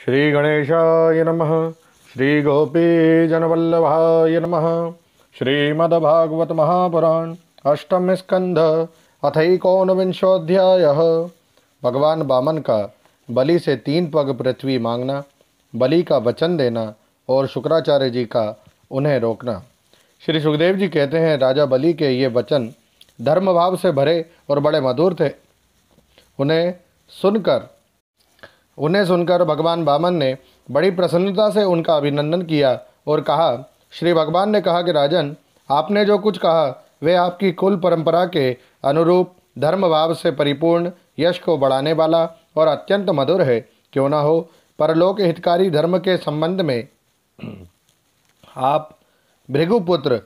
श्री गणेशाय नमः। श्री गोपीजनवल्लभाय नमः। श्रीमद्भागवत महापुराण अष्टम स्कंध अथैकोनविंशोऽध्यायः। भगवान वामन का बलि से 3 पग पृथ्वी मांगना, बलि का वचन देना और शुक्राचार्य जी का उन्हें रोकना। श्री सुखदेव जी कहते हैं, राजा बलि के ये वचन धर्म भाव से भरे और बड़े मधुर थे। उन्हें सुनकर भगवान वामन ने बड़ी प्रसन्नता से उनका अभिनंदन किया और कहा, श्री भगवान ने कहा कि राजन, आपने जो कुछ कहा वे आपकी कुल परंपरा के अनुरूप धर्म भाव से परिपूर्ण, यश को बढ़ाने वाला और अत्यंत मधुर है। क्यों ना हो, परलोक हितकारी धर्म के संबंध में आप भृगुपुत्र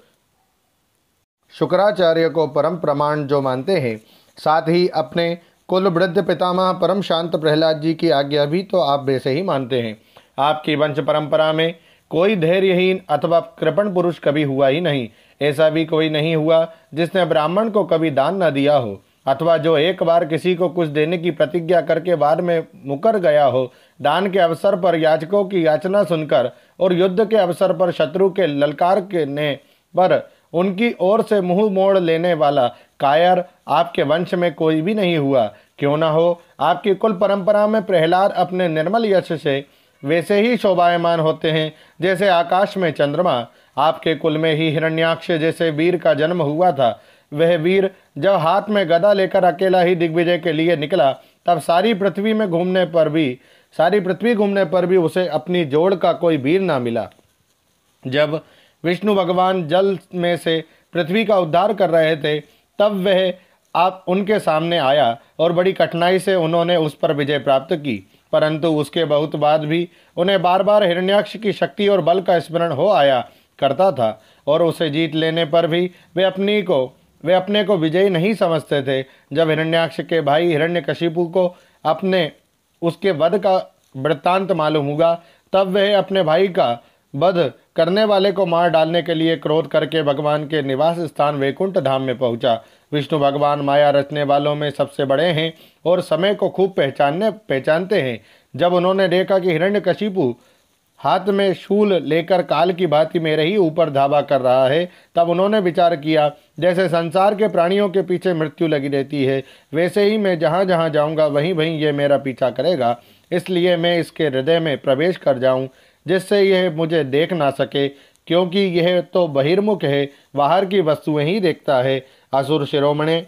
शुक्राचार्य को परम प्रमाण जो मानते हैं, साथ ही अपने कुल वृद्ध पितामह परम शांत प्रहलाद जी की आज्ञा भी तो आप वैसे ही मानते हैं। आपकी वंश परंपरा में कोई धैर्यहीन अथवा कृपण पुरुष कभी हुआ ही नहीं। ऐसा भी कोई नहीं हुआ जिसने ब्राह्मण को कभी दान न दिया हो, अथवा जो एक बार किसी को कुछ देने की प्रतिज्ञा करके बाद में मुकर गया हो। दान के अवसर पर याचकों की याचना सुनकर और युद्ध के अवसर पर शत्रु के ललकार ने पर उनकी ओर से मुंह मोड़ लेने वाला कायर आपके वंश में कोई भी नहीं हुआ। क्यों ना हो, आपकी कुल परंपरा में प्रहलाद अपने निर्मल यश से वैसे ही शोभायमान होते हैं जैसे आकाश में चंद्रमा। आपके कुल में ही हिरण्याक्ष जैसे वीर का जन्म हुआ था। वह वीर जब हाथ में गदा लेकर अकेला ही दिग्विजय के लिए निकला, तब सारी पृथ्वी घूमने पर भी उसे अपनी जोड़ का कोई वीर ना मिला। जब विष्णु भगवान जल में से पृथ्वी का उद्धार कर रहे थे, तब वह आप उनके सामने आया और बड़ी कठिनाई से उन्होंने उस पर विजय प्राप्त की। परंतु उसके बहुत बाद भी उन्हें बार बार हिरण्याक्ष की शक्ति और बल का स्मरण हो आया करता था, और उसे जीत लेने पर भी वे अपने को विजयी नहीं समझते थे। जब हिरण्याक्ष के भाई हिरण्यकशिपु को उसके वध का वृत्तांत मालूम हुआ, तब वह अपने भाई का वध करने वाले को मार डालने के लिए क्रोध करके भगवान के निवास स्थान वैकुंठ धाम में पहुंचा। विष्णु भगवान माया रचने वालों में सबसे बड़े हैं और समय को खूब पहचानते हैं। जब उन्होंने देखा कि हिरण्यकशिपु हाथ में शूल लेकर काल की भांति मेरे ही ऊपर धावा कर रहा है, तब उन्होंने विचार किया, जैसे संसार के प्राणियों के पीछे मृत्यु लगी रहती है, वैसे ही मैं जहाँ जहाँ जाऊँगा वहीं वहीं ये मेरा पीछा करेगा। इसलिए मैं इसके हृदय में प्रवेश कर जाऊँ, जिससे यह मुझे देख ना सके, क्योंकि यह तो बहिर्मुख है, बाहर की वस्तुएं ही देखता है। असुर शिरोमणे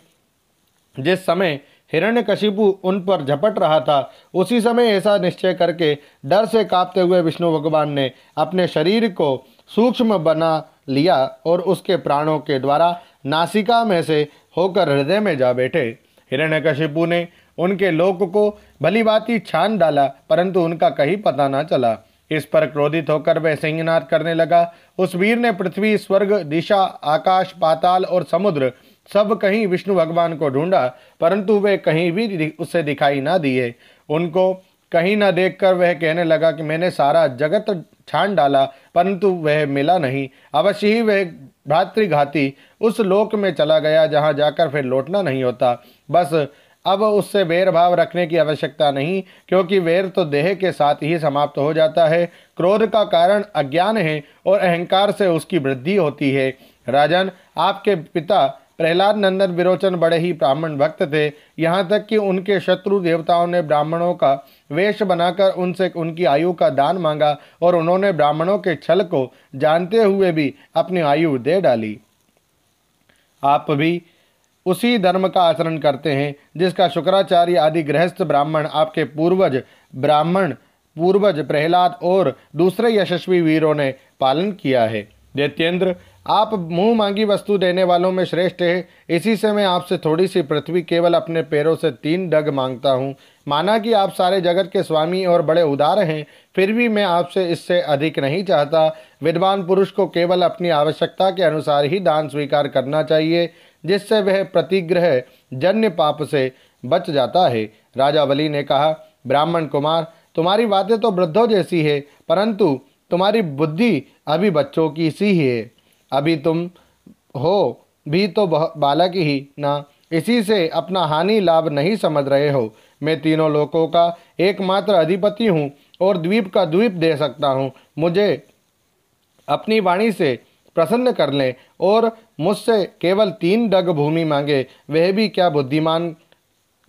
जिस समय हिरण्यकशिपु उन पर झपट रहा था, उसी समय ऐसा निश्चय करके डर से कांपते हुए विष्णु भगवान ने अपने शरीर को सूक्ष्म बना लिया और उसके प्राणों के द्वारा नासिका में से होकर हृदय में जा बैठे। हिरण्यकशिपु ने उनके लोक को भली भांति छान डाला, परंतु उनका कहीं पता न चला। इस पर क्रोधित होकर वह सिंहनाद करने लगा। उस वीर ने पृथ्वी, स्वर्ग, दिशा, आकाश, पाताल और समुद्र सब कहीं विष्णु भगवान को ढूंढा, परंतु वे कहीं भी उससे दिखाई ना दिए। उनको कहीं न देखकर वह कहने लगा कि मैंने सारा जगत छान डाला, परंतु वह मिला नहीं। अवश्य ही वह भ्रातृघाती उस लोक में चला गया जहाँ जाकर फिर लौटना नहीं होता। बस अब उससे वैर भाव रखने की आवश्यकता नहीं, क्योंकि वैर तो देह के साथ ही समाप्त हो जाता है। क्रोध का कारण अज्ञान है और अहंकार से उसकी वृद्धि होती है। राजन, आपके पिता प्रहलाद नंदन विरोचन बड़े ही ब्राह्मण भक्त थे। यहाँ तक कि उनके शत्रु देवताओं ने ब्राह्मणों का वेश बनाकर उनसे उनकी आयु का दान मांगा, और उन्होंने ब्राह्मणों के छल को जानते हुए भी अपनी आयु दे डाली। आप भी उसी धर्म का आचरण करते हैं जिसका शुक्राचार्य आदि गृहस्थ ब्राह्मण आपके पूर्वज प्रहलाद और दूसरे यशस्वी वीरों ने पालन किया है। दैत्येंद्र, आप मुंह मांगी वस्तु देने वालों में श्रेष्ठ है। इसी से मैं आपसे थोड़ी सी पृथ्वी केवल अपने पैरों से 3 डग मांगता हूँ। माना कि आप सारे जगत के स्वामी और बड़े उदार हैं, फिर भी मैं आपसे इससे अधिक नहीं चाहता। विद्वान पुरुष को केवल अपनी आवश्यकता के अनुसार ही दान स्वीकार करना चाहिए, जिससे वह प्रतिग्रह जन्य पाप से बच जाता है। राजा बलि ने कहा, ब्राह्मण कुमार, तुम्हारी बातें तो वृद्धों जैसी है, परंतु तुम्हारी बुद्धि अभी बच्चों की सी ही है। अभी तुम हो भी तो बालक ही ना, इसी से अपना हानि लाभ नहीं समझ रहे हो। मैं तीनों लोकों का एकमात्र अधिपति हूँ और द्वीप का द्वीप दे सकता हूँ। मुझे अपनी वाणी से प्रसन्न कर लें और मुझसे केवल 3 डग भूमि मांगे, वह भी क्या बुद्धिमान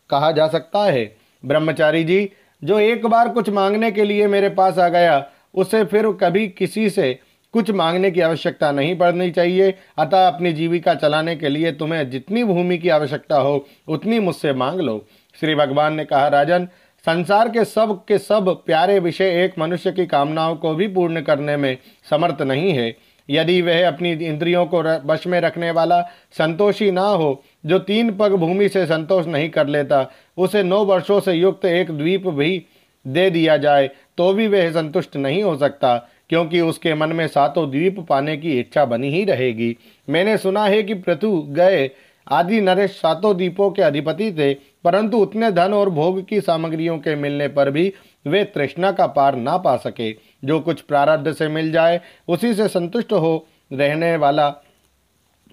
कहा जा सकता है? ब्रह्मचारी जी, जो एक बार कुछ मांगने के लिए मेरे पास आ गया, उसे फिर कभी किसी से कुछ मांगने की आवश्यकता नहीं पड़नी चाहिए। अतः अपनी जीविका चलाने के लिए तुम्हें जितनी भूमि की आवश्यकता हो उतनी मुझसे मांग लो। श्री भगवान ने कहा, राजन, संसार के सब प्यारे विषय एक मनुष्य की कामनाओं को भी पूर्ण करने में समर्थ नहीं है। यदि वह अपनी इंद्रियों को वश में रखने वाला संतोषी ना हो, जो 3 पग भूमि से संतोष नहीं कर लेता, उसे 9 वर्षों से युक्त एक द्वीप भी दे दिया जाए तो भी वह संतुष्ट नहीं हो सकता, क्योंकि उसके मन में 7 द्वीप पाने की इच्छा बनी ही रहेगी। मैंने सुना है कि पृथु गए आदि नरेश 7 द्वीपों के अधिपति थे, परंतु उतने धन और भोग की सामग्रियों के मिलने पर भी वे तृष्णा का पार ना पा सके। जो कुछ प्रारब्ध से मिल जाए उसी से संतुष्ट हो रहने वाला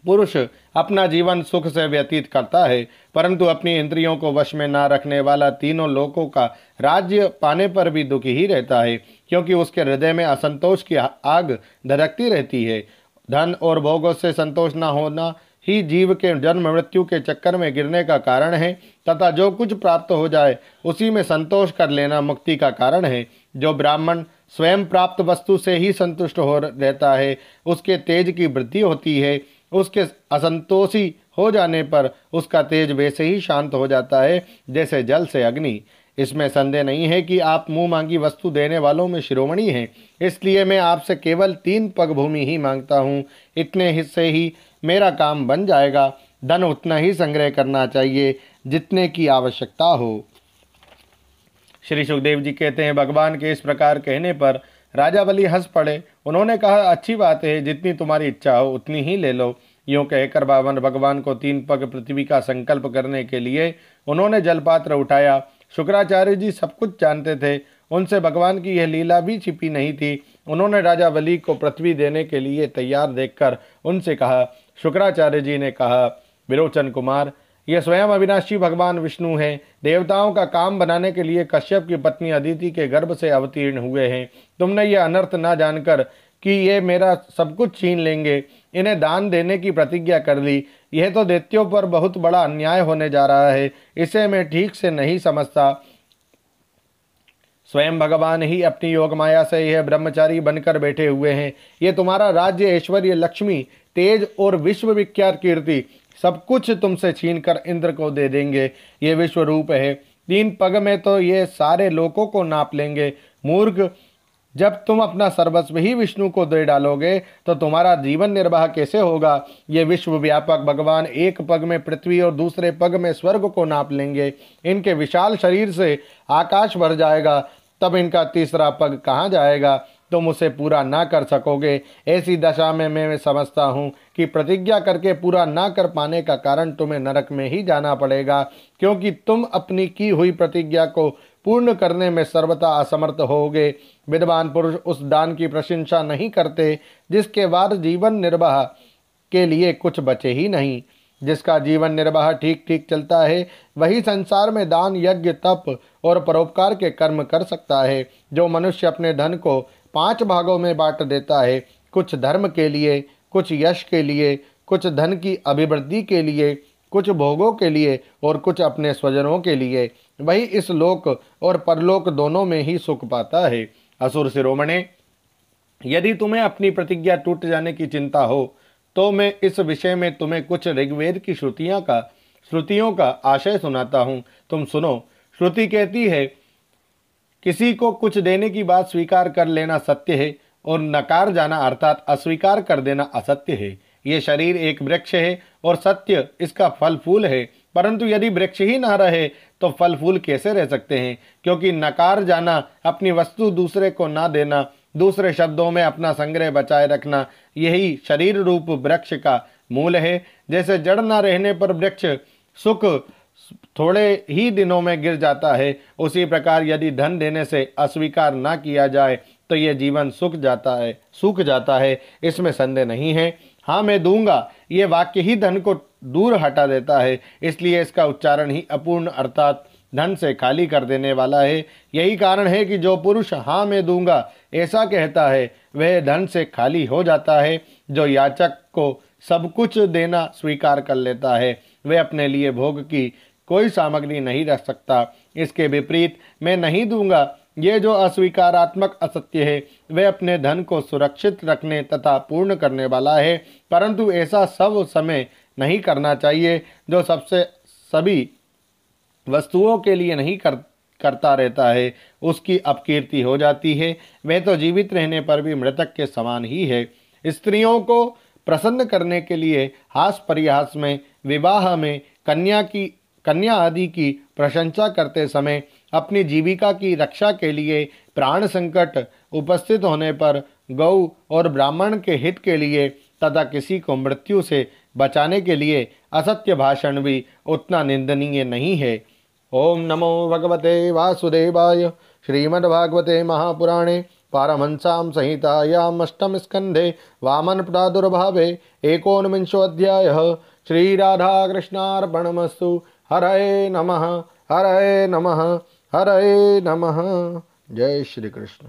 पुरुष अपना जीवन सुख से व्यतीत करता है, परंतु अपनी इंद्रियों को वश में ना रखने वाला तीनों लोकों का राज्य पाने पर भी दुखी ही रहता है, क्योंकि उसके हृदय में असंतोष की आग धधकती रहती है। धन और भोगों से संतोष न होना ही जीव के जन्म मृत्यु के चक्कर में गिरने का कारण है, तथा जो कुछ प्राप्त हो जाए उसी में संतोष कर लेना मुक्ति का कारण है। जो ब्राह्मण स्वयं प्राप्त वस्तु से ही संतुष्ट हो रहता है, उसके तेज की वृद्धि होती है। उसके असंतोषी हो जाने पर उसका तेज वैसे ही शांत हो जाता है जैसे जल से अग्नि। इसमें संदेह नहीं है कि आप मुंह मांगी वस्तु देने वालों में शिरोमणि हैं, इसलिए मैं आपसे केवल 3 पग भूमि ही मांगता हूँ। इतने हिस्से ही मेरा काम बन जाएगा। धन उतना ही संग्रह करना चाहिए जितने की आवश्यकता हो। श्री सुखदेव जी कहते हैं, भगवान के इस प्रकार कहने पर राजा बलि हंस पड़े। उन्होंने कहा, अच्छी बात है, जितनी तुम्हारी इच्छा हो उतनी ही ले लो। यूँ कहकर भगवान को 3 पग पृथ्वी का संकल्प करने के लिए उन्होंने जलपात्र उठाया। शुक्राचार्य जी सब कुछ जानते थे, उनसे भगवान की यह लीला भी छिपी नहीं थी। उन्होंने राजा बलि को पृथ्वी देने के लिए तैयार देखकर उनसे कहा। शुक्राचार्य जी ने कहा, विरोचन कुमार, ये स्वयं अविनाशी भगवान विष्णु हैं। देवताओं का काम बनाने के लिए कश्यप की पत्नी अदिति के गर्भ से अवतीर्ण हुए हैं। तुमने ये अनर्थ ना जानकर कि ये मेरा सब कुछ छीन लेंगे, इन्हें दान देने की प्रतिज्ञा कर ली। यह तो दैत्यों पर बहुत बड़ा अन्याय होने जा रहा है, इसे मैं ठीक से नहीं समझता। स्वयं भगवान ही अपनी योग माया से यह ब्रह्मचारी बनकर बैठे हुए हैं। ये तुम्हारा राज्य, ऐश्वर्य, लक्ष्मी, तेज और विश्व विख्यात कीर्ति सब कुछ तुमसे छीनकर इंद्र को दे देंगे। ये विश्व रूप है, 3 पग में तो ये सारे लोकों को नाप लेंगे। मूर्ख, जब तुम अपना सर्वस्व ही विष्णु को दे डालोगे तो तुम्हारा जीवन निर्वाह कैसे होगा? ये विश्व व्यापक भगवान एक पग में पृथ्वी और दूसरे पग में स्वर्ग को नाप लेंगे। इनके विशाल शरीर से आकाश भर जाएगा, तब इनका तीसरा पग कहाँ जाएगा? तुम उसे पूरा ना कर सकोगे। ऐसी दशा में मैं समझता हूँ कि प्रतिज्ञा करके पूरा ना कर पाने का कारण तुम्हें नरक में ही जाना पड़ेगा, क्योंकि तुम अपनी की हुई प्रतिज्ञा को पूर्ण करने में सर्वथा असमर्थ होगे। विद्वान पुरुष उस दान की प्रशंसा नहीं करते जिसके बाद जीवन निर्वाह के लिए कुछ बचे ही नहीं। जिसका जीवन निर्वाह ठीक ठीक चलता है वही संसार में दान, यज्ञ, तप और परोपकार के कर्म कर सकता है। जो मनुष्य अपने धन को 5 भागों में बांट देता है, कुछ धर्म के लिए, कुछ यश के लिए, कुछ धन की अभिवृद्धि के लिए, कुछ भोगों के लिए और कुछ अपने स्वजनों के लिए, वही इस लोक और परलोक दोनों में ही सुख पाता है। असुर शिरोमणे, यदि तुम्हें अपनी प्रतिज्ञा टूट जाने की चिंता हो तो मैं इस विषय में तुम्हें कुछ ऋग्वेद की श्रुतियों का आशय सुनाता हूँ। तुम सुनो। श्रुति कहती है, किसी को कुछ देने की बात स्वीकार कर लेना सत्य है और नकार जाना अर्थात अस्वीकार कर देना असत्य है। ये शरीर एक वृक्ष है और सत्य इसका फल फूल है, परंतु यदि वृक्ष ही ना रहे तो फल फूल कैसे रह सकते हैं? क्योंकि नकार जाना, अपनी वस्तु दूसरे को ना देना, दूसरे शब्दों में अपना संग्रह बचाए रखना, यही शरीर रूप वृक्ष का मूल है। जैसे जड़ न रहने पर वृक्ष सुख थोड़े ही दिनों में गिर जाता है, उसी प्रकार यदि धन देने से अस्वीकार ना किया जाए तो यह जीवन सूख जाता है। इसमें संदेह नहीं है। हाँ, मैं दूंगा, ये वाक्य ही धन को दूर हटा देता है, इसलिए इसका उच्चारण ही अपूर्ण अर्थात धन से खाली कर देने वाला है। यही कारण है कि जो पुरुष हाँ मैं दूंगा ऐसा कहता है वह धन से खाली हो जाता है। जो याचक को सब कुछ देना स्वीकार कर लेता है वह अपने लिए भोग की कोई सामग्री नहीं रख सकता। इसके विपरीत मैं नहीं दूंगा, ये जो अस्वीकारात्मक असत्य है वह अपने धन को सुरक्षित रखने तथा पूर्ण करने वाला है, परंतु ऐसा सब समय नहीं करना चाहिए। जो सबसे सभी वस्तुओं के लिए नहीं करता रहता है उसकी अपकीर्ति हो जाती है। वह तो जीवित रहने पर भी मृतक के समान ही है। स्त्रियों को प्रसन्न करने के लिए हास परिहास में, विवाह में, कन्या आदि की प्रशंसा करते समय, अपनी जीविका की रक्षा के लिए, प्राण संकट उपस्थित होने पर, गौ और ब्राह्मण के हित के लिए तथा किसी को मृत्यु से बचाने के लिए असत्य भाषण भी उतना निंदनीय नहीं है। ओम नमो भगवते वासुदेवाय। श्रीमद्भागवते महापुराणे पारमहंस्यां संहितायाम् अष्टम स्कंधे वामन प्रादुर्भावे एकोनविंशोऽध्यायः। श्री राधा कृष्णार्पणमस्तु। हरये नमः, हरये नमः, हरये नमः। जय श्री कृष्ण।